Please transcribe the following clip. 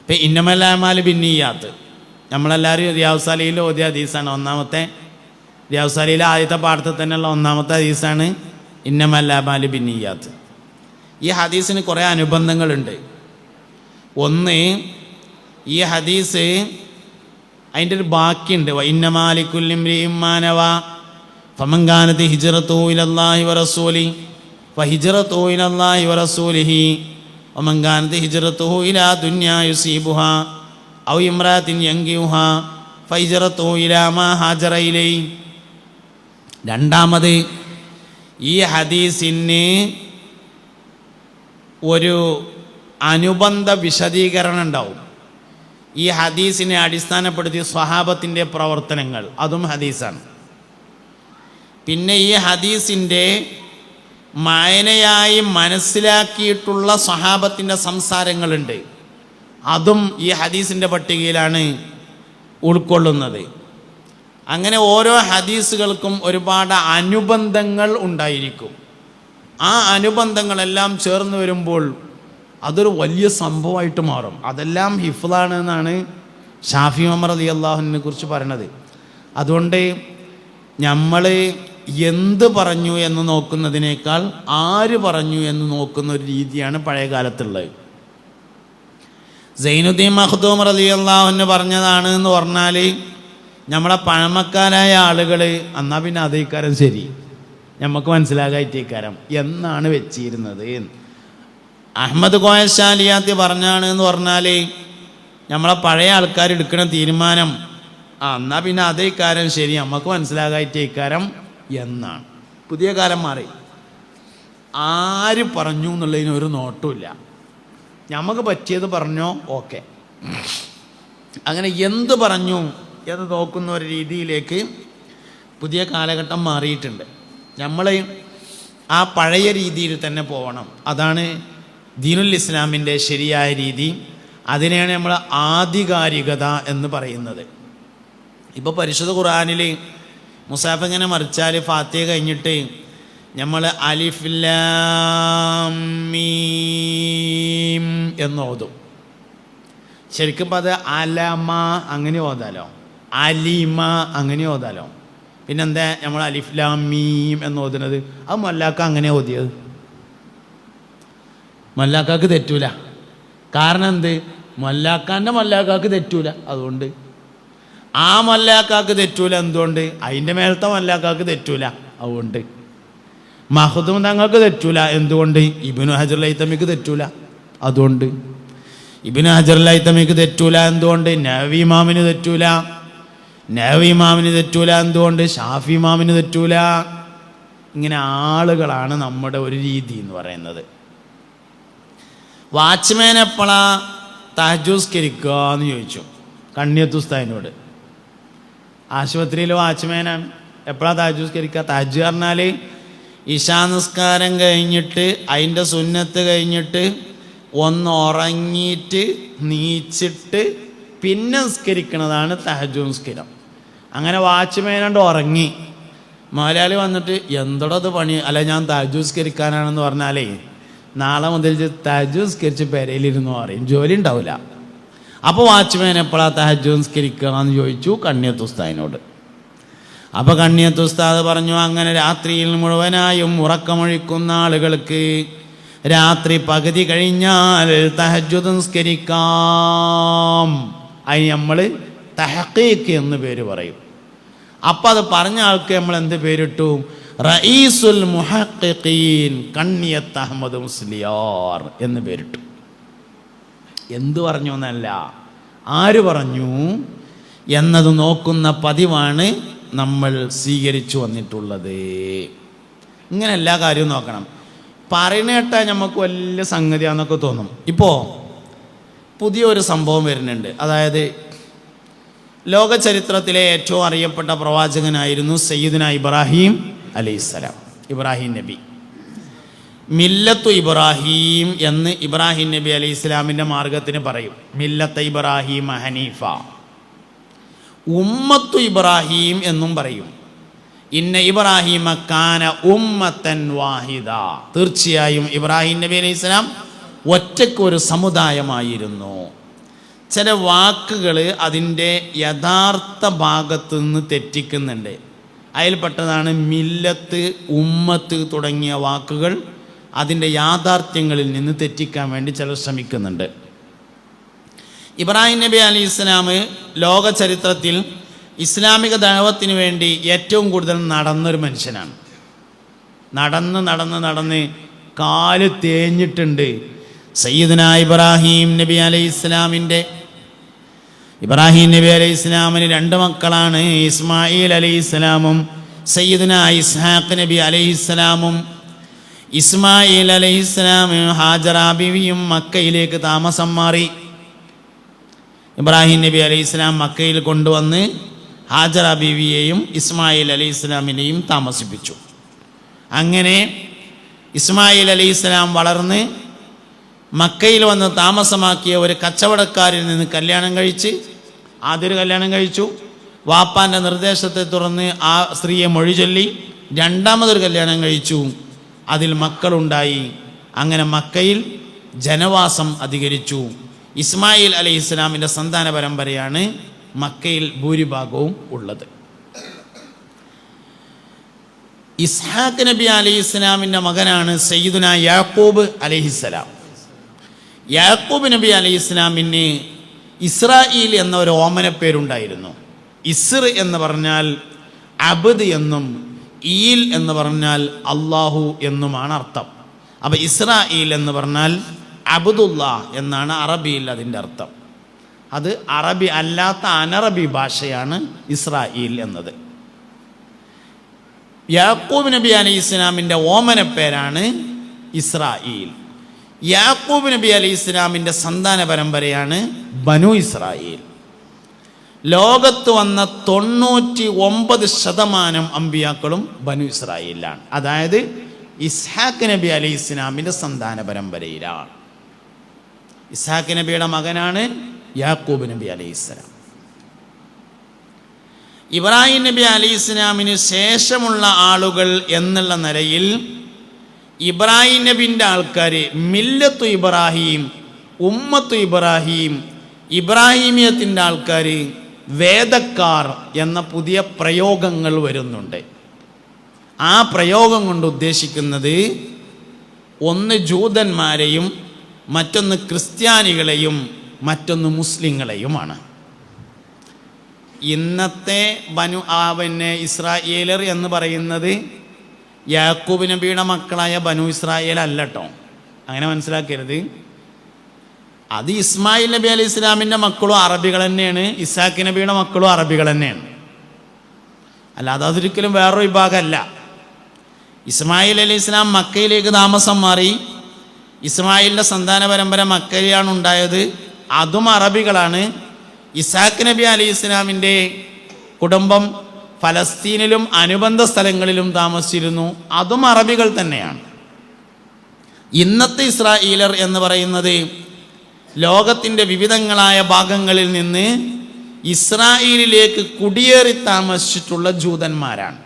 ഇപ്പം ഇന്നമൽ അഅ്മാലു ബിന്നിയ്യാത്ത് നമ്മളെല്ലാവരും റിയാദുസ് സാലിഹീനിൽ ഓതിയ ഹദീസാണ്. ഒന്നാമത്തെ റിയാദുസ് സാലിഹീനിലെ ആദ്യത്തെ പാഠത്തിൽ തന്നെയുള്ള ഒന്നാമത്തെ ഹദീസാണ് ഇന്നമൽ അഅ്മാലു ബിന്നിയ്യാത്ത്. ഈ ഹദീസിന് കുറേ അനുബന്ധങ്ങളുണ്ട്. ഒന്ന്, ഈ ഹദീസ് അതിൻ്റെ ഒരു ബാക്കിയുണ്ട്. ഇന്നമാ ലികുല്ലി ഇംറിഇൻ മാ നവാ ഫമൻ കാനത് ഹിജ്റതുഹു ഇലല്ലാഹി വറസൂലിഹി ഫഹിജ്റതുഹു ഇലല്ലാഹി വറസൂലിഹി വമൻ കാനത് ഹിജ്റതുഹു ഇലാ ദുനിയാ യുസീബുഹാ ഔ ഇംറഅത്തിൻ യൻകിഹുഹാ ഫഹിജ്റതുഹു ഇലാ മാ ഹാജറ ഇലൈഹി. രണ്ടാമത്, ഈ ഹദീസിന് ഒരു അനുബന്ധ വിശദീകരണം ഉണ്ടാവും. ഈ ഹദീസിനെ അടിസ്ഥാനപ്പെടുത്തി സ്വഹാബത്തിൻ്റെ പ്രവർത്തനങ്ങൾ, അതും ഹദീസാണ്. പിന്നെ ഈ ഹദീസിൻ്റെ മായനയായി മനസ്സിലാക്കിയിട്ടുള്ള സ്വഹാബത്തിൻ്റെ സംസാരങ്ങളുണ്ട്, അതും ഈ ഹദീസിൻ്റെ പട്ടികയിലാണ് ഉൾക്കൊള്ളുന്നത്. അങ്ങനെ ഓരോ ഹദീസുകൾക്കും ഒരുപാട് അനുബന്ധങ്ങൾ ഉണ്ടായിരിക്കും. ആ അനുബന്ധങ്ങളെല്ലാം ചേർന്ന് വരുമ്പോൾ അതൊരു വലിയ സംഭവമായിട്ട് മാറും. അതെല്ലാം ഹിഫ്ളാണ് എന്നാണ് ഷാഫി ഉമർ റളിയല്ലാഹുവിനെ കുറിച്ച് പറയണത്. അതുകൊണ്ട് നമ്മൾ എന്ത് പറഞ്ഞു എന്ന് നോക്കുന്നതിനേക്കാൾ ആര് പറഞ്ഞു എന്ന് നോക്കുന്ന ഒരു രീതിയാണ് പഴയ കാലത്തുള്ളത്. സൈനുദ്ദീൻ മഖ്ദൂം റളിയല്ലാഹു പറഞ്ഞതാണ് എന്ന് പറഞ്ഞാൽ നമ്മളെ പഴമക്കാരായ ആളുകൾ എന്നാൽ പിന്നെ അതേക്കാരം ശരി, നമുക്ക് മനസ്സിലാകായിട്ടേക്കാരം എന്നാണ് വെച്ചിരുന്നത്. അഹമ്മദ് കോയ ശാലിയാത്തി പറഞ്ഞാണ് എന്ന് പറഞ്ഞാൽ നമ്മളെ പഴയ ആൾക്കാർ എടുക്കുന്ന തീരുമാനം എന്നാൽ പിന്നെ അതേക്കാരം ശരി, നമുക്ക് മനസ്സിലാകായിട്ടേക്കാരം എന്നാണ്. പുതിയ കാലം മാറി. ആര് പറഞ്ഞു എന്നുള്ളതിന് ഒരു നോട്ടുമില്ല. നമുക്ക് പറ്റിയത് പറഞ്ഞോ, ഓക്കെ. അങ്ങനെ എന്ത് പറഞ്ഞു എന്ന് നോക്കുന്ന ഒരു രീതിയിലേക്ക് പുതിയ കാലഘട്ടം മാറിയിട്ടുണ്ട്. നമ്മൾ ആ പഴയ രീതിയിൽ തന്നെ പോകണം. അതാണ് ദീനുൽ ഇസ്ലാമിൻ്റെ ശരിയായ രീതി. അതിനെയാണ് നമ്മൾ ആധികാരികത എന്ന് പറയുന്നത്. ഇപ്പോൾ പരിശുദ്ധ ഖുർആനിൽ മുസാഫ് ഇങ്ങനെ മറിച്ചാൽ ഫാത്തിഹ കഴിഞ്ഞിട്ട് നമ്മൾ അലിഫ് ലാം മീം എന്ന് ഓതും. ശരിക്കും ഇപ്പം അത് അലമ അങ്ങനെ ഓതാലോ, അലിമ അങ്ങനെ ഓതാലോ. പിന്നെന്താ നമ്മൾ അലിഫ് ലാം മീം എന്ന് ഓതുന്നത്? അത് മൊല്ലാക്ക അങ്ങനെ ഓതിയത്. മൊല്ലാക്കാക്ക് തെറ്റൂല. കാരണം എന്ത്? മൊല്ലാക്കാൻ്റെ മൊല്ലാക്കാക്ക് തെറ്റൂല. അതുകൊണ്ട് ആ മൊല്ലാക്കാക്ക് തെറ്റൂല. എന്തുകൊണ്ട്? അതിൻ്റെ മേലത്തെ മൊല്ലാക്കാക്ക് തെറ്റൂല. അതുകൊണ്ട് മഖ്ദൂം തങ്ങൾക്ക് തെറ്റൂല. എന്തുകൊണ്ട്? ഇബ്നു ഹജറുൽ ഹൈതമിക്ക് തെറ്റൂല. അതുകൊണ്ട് ഇബ്നു ഹജറുൽ ഹൈതമിക്ക് തെറ്റൂല. എന്തുകൊണ്ട്? നവവി ഇമാമിന് തെറ്റൂല. നവവി ഇമാമിന് തെറ്റൂല. എന്തുകൊണ്ട്? ഷാഫി ഇമാമിന് തെറ്റൂല. ഇങ്ങനെ ആളുകളാണ് നമ്മുടെ ഒരു രീതി എന്ന് പറയുന്നത്. വാച്ച്മാൻ എപ്പോഴാ തഹജ്ജുസ്കരിക്കുക എന്ന് ചോദിച്ചു കണ്ണിയത്ത് ഉസ്താദിനോട്. ആശുപത്രിയിൽ വാച്ച്മാനാണ്. എപ്പോഴാണ് തഹജ്ജുസ്കരിക്കുക? തഹജ്ജ് പറഞ്ഞാൽ ഇശാ നിസ്കാരം കഴിഞ്ഞിട്ട് അതിൻ്റെ സുന്നത്ത് കഴിഞ്ഞിട്ട് ഒന്ന് ഉറങ്ങിയിട്ട് നീച്ചിട്ട് പിന്നെ നിസ്കരിക്കണതാണ് തഹജ്ജുദ് നിസ്കാരം. അങ്ങനെ വാച്ച്മാനുണ്ട് ഉറങ്ങി. മലയാളി വന്നിട്ട് എന്തോടത് പണി, അല്ല ഞാൻ തഹജ്ജുദ് നിസ്കരിക്കാനാണെന്ന് പറഞ്ഞാലേ നാളെ മുതൽ തഹജ്ജുദ് നിസ്കരിച്ച് പെരയിലിരുന്നു പറയും, ജോലി ഉണ്ടാവില്ല. അപ്പോൾ വാച്ച്മാൻ എപ്പോഴാണ് തഹജ്ജുദ് നിസ്കരിക്കുക എന്ന് ചോദിച്ചു കണ്ണിയത്ത് ഉസ്താദിനോട്. അപ്പോൾ കണ്ണിയത്ത് ഉസ്താദ് പറഞ്ഞു, അങ്ങനെ രാത്രിയിൽ മുഴുവനായും ഉറക്കമൊഴിക്കുന്ന ആളുകൾക്ക് രാത്രി പകുതി കഴിഞ്ഞാൽ തഹജ്ജുദ് നിസ്കരിക്കാം. അതിന് നമ്മൾ തഹഖീഖ് എന്ന് പേര് പറയും. അപ്പം അത് പറഞ്ഞ ആൾക്ക് നമ്മൾ എന്ത് പേരിട്ടു? റഈസുൽ മുഹഖിഖീൻ കണ്ണിയത്ത് അഹമ്മദ് മുസ്ലിയാർ എന്ന് പേരിട്ടു. എന്തു പറഞ്ഞു എന്നല്ല, ആര് പറഞ്ഞു എന്നത് നോക്കുന്ന പതിവാണ് നമ്മൾ സ്വീകരിച്ചു വന്നിട്ടുള്ളത്. ഇങ്ങനെ എല്ലാ കാര്യവും നോക്കണം. പറയുന്നേട്ടാൽ നമുക്ക് വലിയ സംഗതിയാണെന്നൊക്കെ തോന്നും. ഇപ്പോൾ പുതിയൊരു സംഭവം വരുന്നുണ്ട്. അതായത് ലോക ചരിത്രത്തിലെ ഏറ്റവും അറിയപ്പെട്ട പ്രവാചകനായിരുന്നു സയ്യിദുന ഇബ്രാഹിം അലൈഹിസ്സലാം, ഇബ്രാഹിം നബി. മില്ലത്തു ഇബ്രാഹിം എന്ന് ഇബ്രാഹിം നബി അലൈഹി ഇസ്ലാമിൻ്റെ മാർഗത്തിന് പറയും. മില്ലത്ത് ഇബ്രാഹിം ഹനീഫ. ഉമ്മത്തു ഇബ്രാഹിം എന്നും പറയും. ഇന്ന ഇബ്രാഹിമ കാന ഉമ്മത്തൻ വാഹിദ. തീർച്ചയായും ഇബ്രാഹിം നബി അലൈഹി ഇസ്ലാം ഒറ്റയ്ക്കൊരു സമുദായമായിരുന്നു. ചില വാക്കുകൾ അതിൻ്റെ യഥാർത്ഥ ഭാഗത്തു നിന്ന് തെറ്റിക്കുന്നുണ്ട്. അതിൽപ്പെട്ടതാണ് മില്ലത്ത്, ഉമ്മത്ത് തുടങ്ങിയ വാക്കുകൾ അതിൻ്റെ യാഥാർത്ഥ്യങ്ങളിൽ നിന്ന് തെറ്റിക്കാൻ വേണ്ടി ചിലർ ശ്രമിക്കുന്നുണ്ട്. ഇബ്രാഹിം നബി അലൈഹി ഇസ്ലാം ലോക ചരിത്രത്തിൽ ഇസ്ലാമിക ദഅവത്തിന് വേണ്ടി ഏറ്റവും കൂടുതൽ നടന്നൊരു മനുഷ്യനാണ്. നടന്ന് കാല് തേഞ്ഞിട്ടുണ്ട്. സയ്യിദുനാ ഇബ്രാഹിം നബി അലൈഹി ഇസ്ലാമിന് 2 മക്കളാണ്. ഇസ്മായിൽ അലൈഹി ഇസ്ലാമും സയ്യിദുനാ ഇസ്ഹാഖ് നബി അലൈഹി ഇസ്ലാമും. ഇസ്മായിൽ അലൈഹി ഇസ്ലാം ഹാജറ ബീവിയും മക്കയിലേക്ക് താമസം മാറി. ഇബ്രാഹിം നബി അലൈഹി ഇസ്ലാം മക്കയിൽ കൊണ്ടുവന്ന് ഹാജറ ബീവിയെയും ഇസ്മായിൽ അലൈഹി ഇസ്ലാമിനെയും താമസിപ്പിച്ചു. അങ്ങനെ ഇസ്മായിൽ അലൈഹി ഇസ്ലാം വളർന്ന് മക്കയിൽ വന്ന് താമസമാക്കിയ ഒരു കച്ചവടക്കാരിൽ നിന്ന് ആദ്യൊരു കല്യാണം കഴിച്ചു. വാപ്പാൻ്റെ നിർദ്ദേശത്തെ തുടർന്ന് ആ സ്ത്രീയെ മൊഴി ചൊല്ലി രണ്ടാമതൊരു കല്യാണം കഴിച്ചു. അതിൽ മക്കളുണ്ടായി. അങ്ങനെ മക്കയിൽ ജനവാസം അധികരിച്ചു. ഇസ്മായിൽ അലൈഹി ഇസ്ലാമിൻ്റെ സന്താന പരമ്പരയാണ് മക്കയിൽ ഭൂരിഭാഗവും ഉള്ളത്. ഇസ്ഹാഖ് നബി അലൈഹി ഇസ്ലാമിൻ്റെ മകനാണ് സയ്യിദുനാ യാക്കൂബ് അലൈഹിസ്സലാം. യാക്കൂബ് നബി അലൈഹി ഇസ്ലാമിന് ഇസ്രായേൽ എന്ന ഒരു ഓമനപ്പേരുണ്ടായിരുന്നു. ഇസ്ർ എന്ന് പറഞ്ഞാൽ അബ്ദ് എന്നും ഈൽ എന്ന് പറഞ്ഞാൽ അള്ളാഹു എന്നുമാണ് അർത്ഥം. അപ്പം ഇസ്രായേൽ എന്ന് പറഞ്ഞാൽ അബ്ദുല്ലാ എന്നാണ് അറബിയിൽ അതിൻ്റെ അർത്ഥം. അത് അറബി അല്ലാത്ത അനറബി ഭാഷയാണ് ഇസ്രായേൽ എന്നത്. യാക്കൂബ് നബി അലൈഹി ഇസ്ലാമിൻ്റെ ഓമനപ്പേരാണ് ഇസ്രായേൽ. യാക്കൂബ് നബി അലൈഹി ഇസ്ലാമിൻ്റെ സന്താന പരമ്പരയാണ് ബനു ഇസ്രായേൽ. ലോകത്ത് വന്ന 99% അമ്പിയാക്കളും ബനു ഇസ്രായേലിലാണ്. അതായത് ഇസ്ഹാഖ് നബി അലൈഹി ഇസ്ലാമിൻ്റെ സന്താന പരമ്പരയിലാണ്. ഇസ്ഹാഖ് നബിയുടെ മകനാണ് യാക്കൂബ് നബി അലൈഹി ഇസ്ലാം. ഇബ്രാഹിം നബി അലൈഹി ഇസ്ലാമിന് ശേഷമുള്ള ആളുകൾ എന്നുള്ള നിലയിൽ ഇബ്രാഹിം നബിൻ്റെ ആൾക്കാർ മില്ലത്തു ഇബ്രാഹിം, ഉമ്മത്തു ഇബ്രാഹിം, ഇബ്രാഹിമിയത്തിൻ്റെ ആൾക്കാർ, വേദക്കാർ എന്ന പുതിയ പ്രയോഗങ്ങൾ വരുന്നുണ്ട്. ആ പ്രയോഗം കൊണ്ട് ഉദ്ദേശിക്കുന്നത് ഒന്ന് ജൂതന്മാരെയും മറ്റൊന്ന് ക്രിസ്ത്യാനികളെയും മറ്റൊന്ന് മുസ്ലിങ്ങളെയുമാണ്. ഇന്നത്തെ ഇസ്രായേലർ എന്ന് പറയുന്നത് യാക്കൂബ് നബിയുടെ മക്കളായ ബനു ഇസ്രായേൽ അല്ല കേട്ടോ, അങ്ങനെ മനസ്സിലാക്കരുത്. അത് ഇസ്മായിൽ നബി അലൈഹി ഇസ്ലാമിൻ്റെ മക്കളും അറബികൾ തന്നെയാണ്, ഇസ്ഹാഖ് നബിയുടെ മക്കളും അറബികൾ തന്നെയാണ്. അല്ലാതെ അതൊരിക്കലും വേറൊരു വിഭാഗമല്ല. ഇസ്മായിൽ അലൈഹി ഇസ്ലാം മക്കയിലേക്ക് താമസം മാറി. ഇസ്മായിലിൻ്റെ സന്താന പരമ്പര മക്കയിലാണ് ഉണ്ടായത്, അതും അറബികളാണ്. ഇസ്ഹാഖ് നബി അലൈഹി ഇസ്ലാമിൻ്റെ കുടുംബം ഫലസ്തീനിലും അനുബന്ധ സ്ഥലങ്ങളിലും താമസിച്ചിരുന്നു, അതും അറബികൾ തന്നെയാണ്. ഇന്നത്തെ ഇസ്രായേലർ എന്ന് പറയുന്നത് ലോകത്തിൻ്റെ വിവിധങ്ങളായ ഭാഗങ്ങളിൽ നിന്ന് ഇസ്രായേലിലേക്ക് കുടിയേറി താമസിച്ചിട്ടുള്ള ജൂതന്മാരാണ്.